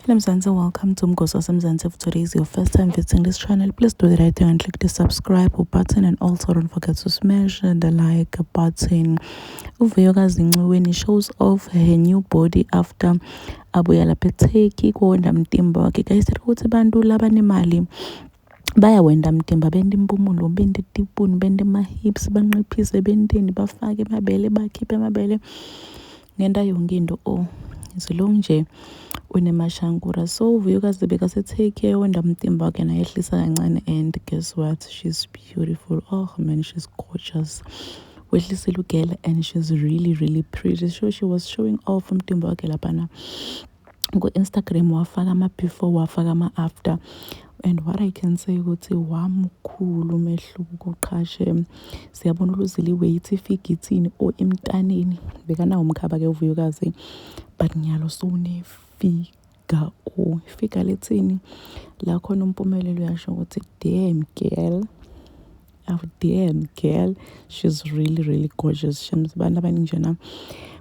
Hello Mzansi, welcome to Mgosi Mzansi. If today is your first time visiting this channel, please do the right thing and click the subscribe button, and also don't forget to smash the like button. Uvuyokazi Ncweni shows off her new body after abuya lapha eTurkey kuwenda mtimba wakhe. Kayisithatha ukuthi bantu labanemali bayawenda mtimba, bende impumulo, bende tipuni, bende ama-hips, banqiphise, bendeni, bafake emabele, bakhiphe emabele ngenta yonke into zilong nje unemashankura. So uvuyokazi bekasetake wenda mtimba wakhe nayehlisa kancane, and guess what, she's beautiful. Oh man, she's gorgeous. Wehlisile ugela and she's really pretty. So she was showing off umtimba wakhe laphana ku-Instagram, wafaka ama-before, wafaka ama-after, and what I can say ukuthi wamkhulu umehluko. Qhashe siyabona uluzile iweight ifika ithini emntaneni, bekanawo umkhaba ke uvuyokazi, but nyalo sowunefiga ifiga lethini la khona umpumelelo uyasho ukuthi damn girl, she's really gorgeous. Shams abantu abaningi njena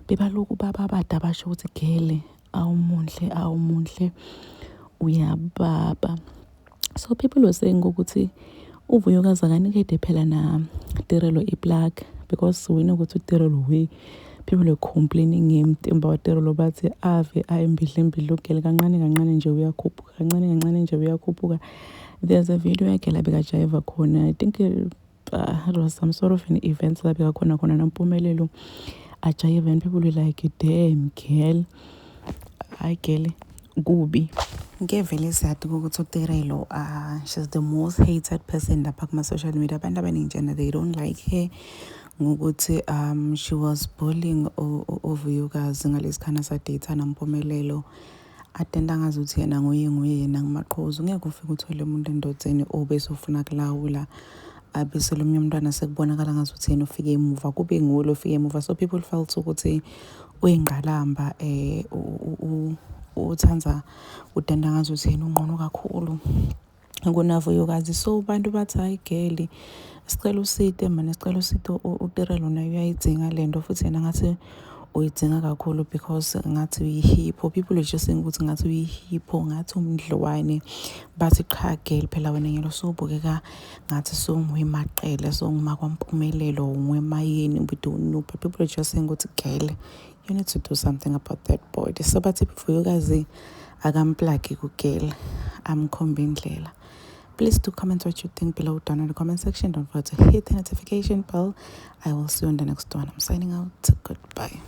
bebaloku bababada abasho ukuthi gele awumuhle uyababa. So people were saying ukuthi uvuyokazi akanikede phela na Tirelo iplug, because we know ukuthi uTirelo people were complaining ngemtimba waTirelo bathi ave ayembidlembidle ugele kancane nje uyakhuphuka, kancane nje uyakhuphuka. There's a video yakhe la bekajayiva khona, I think it was some sort of an event la bekakhona nampumelelo ajayiva, and people were like damn girl, hayi girl kubi. Ngevele siyathi ukuthi uTirelo she's the most hated person lapha kuma-social media. Abantu abaningi njena they don't like her ngokuthi she was bullying uvuyokazi ngalesi khana sadatana Mpumelelo, atenda ngazuthi yena nguye yena ngumaqhuzu. Ngeke ufike uthole umuntu endodeni obese ufuna kulawula, abese lo munye umntwana sekubonakala ngazuthi yena ufike emuva, kube ngulo ufike emuva. So people felt ukuthi uyingqalamba, uthanza udenda ngazuthi yena ungqono kakhulu kunavuyokazi. So bantu bathi hayi girl, isicelo uside manje, isicelo uside uTirelo naye uyayidzinga lento, futhi yena ngathi uyidzinga kakhulu because ngathi uyihippo. People were just saying ukuthi ngathi uyihippo, ngathi umdlwane, bathi cha girl phela wena ngelo sobukeka ngathi songwemaqele, songuma kwaMpumelelo, ngwemayeni bidonu. But people were just saying ukuthi girl, you need to do something about that body. So bathi uvuyokazi akamplagi kugirl, amkhombe indlela. Please do comment what you think below down in the comment section. Don't forget to hit the notification bell. I will see you on the next one. I'm signing out. Goodbye.